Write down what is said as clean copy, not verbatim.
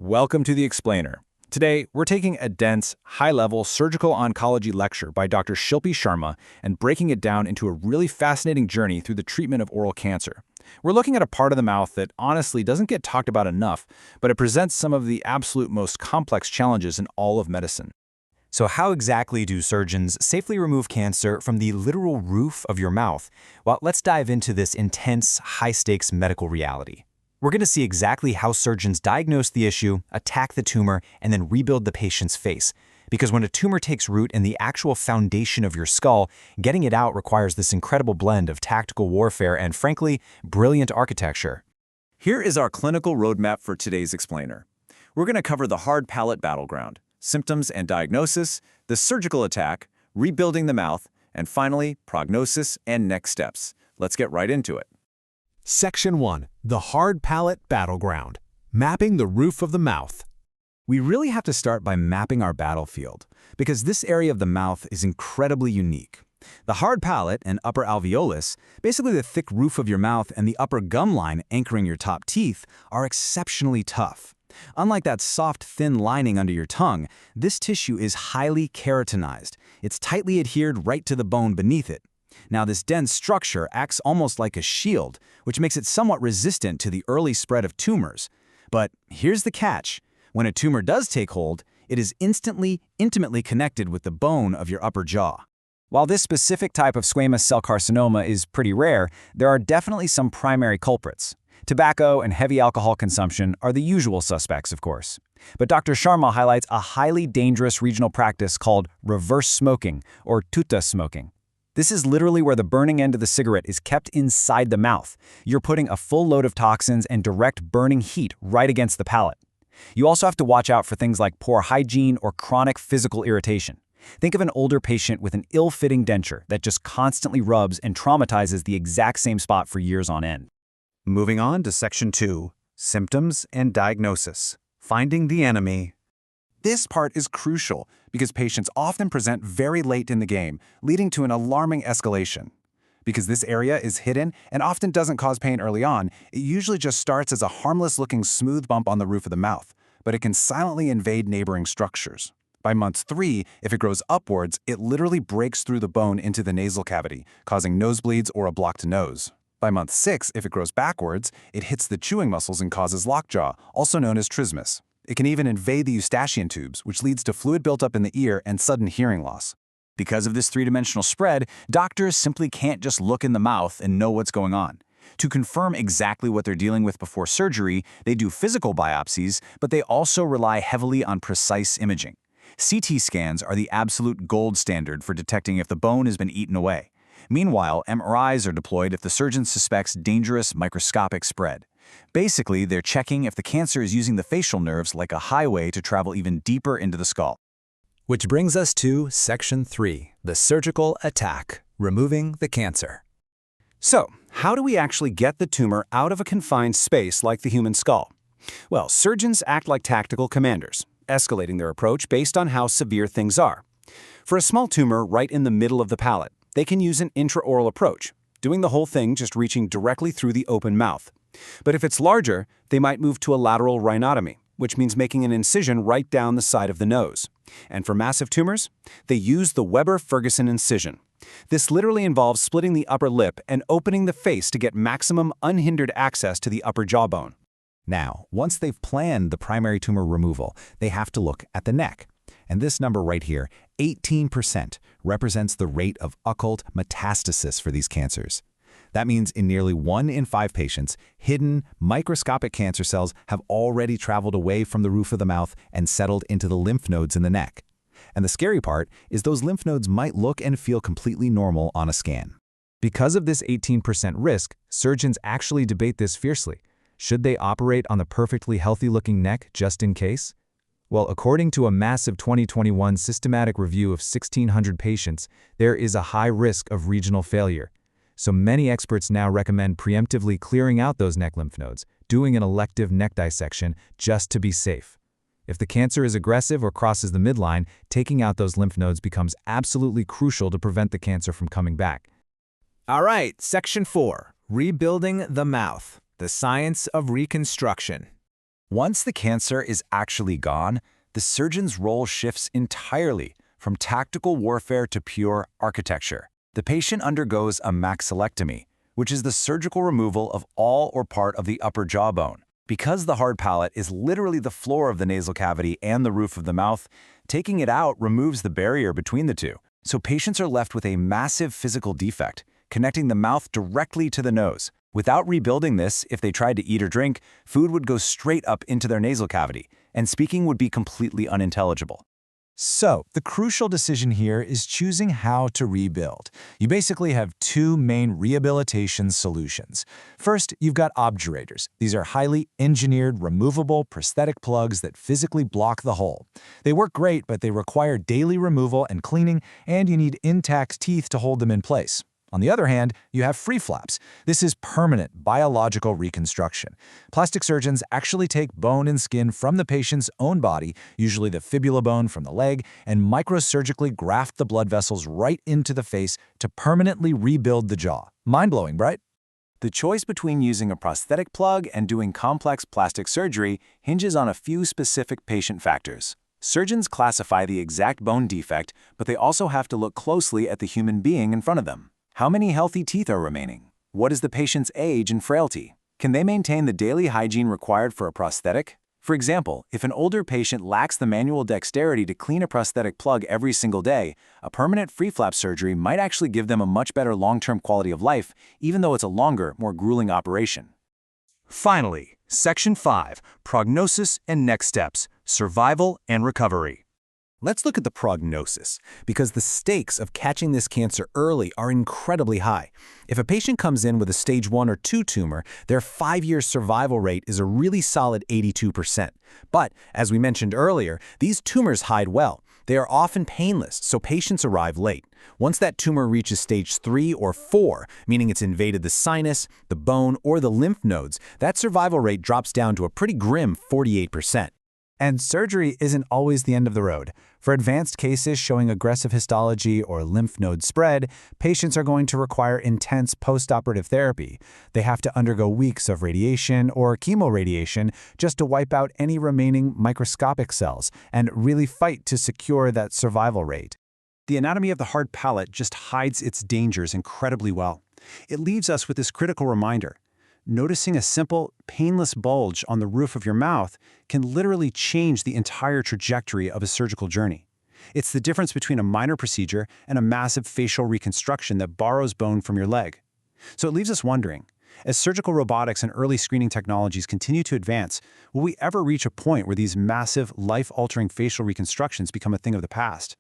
Welcome to The Explainer. Today, we're taking a dense, high-level surgical oncology lecture by Dr. Shilpi Sharma and breaking it down into a really fascinating journey through the treatment of oral cancer. We're looking at a part of the mouth that honestly doesn't get talked about enough, but it presents some of the absolute most complex challenges in all of medicine. So how exactly do surgeons safely remove cancer from the literal roof of your mouth? Well, let's dive into this intense, high-stakes medical reality. We're going to see exactly how surgeons diagnose the issue, attack the tumor, and then rebuild the patient's face. Because when a tumor takes root in the actual foundation of your skull, getting it out requires this incredible blend of tactical warfare and, frankly, brilliant architecture. Here is our clinical roadmap for today's explainer. We're going to cover the hard palate battleground, symptoms and diagnosis, the surgical attack, rebuilding the mouth, and finally, prognosis and next steps. Let's get right into it. Section 1. The Hard Palate Battleground. Mapping the roof of the mouth. We really have to start by mapping our battlefield, because this area of the mouth is incredibly unique. The hard palate and upper alveolus, basically the thick roof of your mouth and the upper gum line anchoring your top teeth, are exceptionally tough. Unlike that soft, thin lining under your tongue, this tissue is highly keratinized. It's tightly adhered right to the bone beneath it. Now, this dense structure acts almost like a shield, which makes it somewhat resistant to the early spread of tumors. But here's the catch. When a tumor does take hold, it is intimately connected with the bone of your upper jaw. While this specific type of squamous cell carcinoma is pretty rare, there are definitely some primary culprits. Tobacco and heavy alcohol consumption are the usual suspects, of course. But Dr. Sharma highlights a highly dangerous regional practice called reverse smoking, or tutta smoking. This is literally where the burning end of the cigarette is kept inside the mouth. You're putting a full load of toxins and direct burning heat right against the palate. You also have to watch out for things like poor hygiene or chronic physical irritation. Think of an older patient with an ill-fitting denture that just constantly rubs and traumatizes the exact same spot for years on end. Moving on to Section 2, Symptoms and Diagnosis. Finding the enemy. This part is crucial because patients often present very late in the game, leading to an alarming escalation. Because this area is hidden and often doesn't cause pain early on, it usually just starts as a harmless-looking smooth bump on the roof of the mouth, but it can silently invade neighboring structures. By month 3, if it grows upwards, it literally breaks through the bone into the nasal cavity, causing nosebleeds or a blocked nose. By month 6, if it grows backwards, it hits the chewing muscles and causes lockjaw, also known as Trismus. It can even invade the Eustachian tubes, which leads to fluid buildup in the ear and sudden hearing loss. Because of this three-dimensional spread, doctors simply can't just look in the mouth and know what's going on. To confirm exactly what they're dealing with before surgery, they do physical biopsies, but they also rely heavily on precise imaging. CT scans are the absolute gold standard for detecting if the bone has been eaten away. Meanwhile, MRIs are deployed if the surgeon suspects dangerous microscopic spread. Basically, they're checking if the cancer is using the facial nerves like a highway to travel even deeper into the skull. Which brings us to Section 3, the surgical attack, removing the cancer. So, how do we actually get the tumor out of a confined space like the human skull? Well, surgeons act like tactical commanders, escalating their approach based on how severe things are. For a small tumor right in the middle of the palate, they can use an intraoral approach, doing the whole thing just reaching directly through the open mouth. But if it's larger, they might move to a lateral rhinotomy, which means making an incision right down the side of the nose. And for massive tumors, they use the Weber-Ferguson incision. This literally involves splitting the upper lip and opening the face to get maximum unhindered access to the upper jawbone. Now, once they've planned the primary tumor removal, they have to look at the neck. And this number right here, 18%, represents the rate of occult metastasis for these cancers. That means in nearly 1 in 5 patients, hidden, microscopic cancer cells have already traveled away from the roof of the mouth and settled into the lymph nodes in the neck. And the scary part is those lymph nodes might look and feel completely normal on a scan. Because of this 18% risk, surgeons actually debate this fiercely. Should they operate on the perfectly healthy-looking neck just in case? Well, according to a massive 2021 systematic review of 1,600 patients, there is a high risk of regional failure. So many experts now recommend preemptively clearing out those neck lymph nodes, doing an elective neck dissection just to be safe. If the cancer is aggressive or crosses the midline, taking out those lymph nodes becomes absolutely crucial to prevent the cancer from coming back. All right, Section 4, Rebuilding the Mouth, the Science of Reconstruction. Once the cancer is actually gone, the surgeon's role shifts entirely from tactical warfare to pure architecture. The patient undergoes a maxillectomy, which is the surgical removal of all or part of the upper jawbone. Because the hard palate is literally the floor of the nasal cavity and the roof of the mouth, taking it out removes the barrier between the two. So patients are left with a massive physical defect, connecting the mouth directly to the nose. Without rebuilding this, if they tried to eat or drink, food would go straight up into their nasal cavity, and speaking would be completely unintelligible. So, the crucial decision here is choosing how to rebuild. You basically have two main rehabilitation solutions. First, you've got obturators. These are highly engineered, removable prosthetic plugs that physically block the hole. They work great, but they require daily removal and cleaning, and you need intact teeth to hold them in place. On the other hand, you have free flaps. This is permanent biological reconstruction. Plastic surgeons actually take bone and skin from the patient's own body, usually the fibula bone from the leg, and microsurgically graft the blood vessels right into the face to permanently rebuild the jaw. Mind-blowing, right? The choice between using a prosthetic plug and doing complex plastic surgery hinges on a few specific patient factors. Surgeons classify the exact bone defect, but they also have to look closely at the human being in front of them. How many healthy teeth are remaining? What is the patient's age and frailty? Can they maintain the daily hygiene required for a prosthetic? For example, if an older patient lacks the manual dexterity to clean a prosthetic plug every single day, a permanent free flap surgery might actually give them a much better long-term quality of life, even though it's a longer, more grueling operation. Finally, Section 5, Prognosis and Next Steps, Survival and Recovery. Let's look at the prognosis, because the stakes of catching this cancer early are incredibly high. If a patient comes in with a stage 1 or 2 tumor, their 5-year survival rate is a really solid 82%. But, as we mentioned earlier, these tumors hide well. They are often painless, so patients arrive late. Once that tumor reaches stage 3 or 4, meaning it's invaded the sinus, the bone, or the lymph nodes, that survival rate drops down to a pretty grim 48%. And surgery isn't always the end of the road. For advanced cases showing aggressive histology or lymph node spread, patients are going to require intense postoperative therapy. They have to undergo weeks of radiation or chemoradiation just to wipe out any remaining microscopic cells and really fight to secure that survival rate. The anatomy of the hard palate just hides its dangers incredibly well. It leaves us with this critical reminder. Noticing a simple, painless bulge on the roof of your mouth can literally change the entire trajectory of a surgical journey. It's the difference between a minor procedure and a massive facial reconstruction that borrows bone from your leg. So it leaves us wondering, as surgical robotics and early screening technologies continue to advance, will we ever reach a point where these massive, life-altering facial reconstructions become a thing of the past?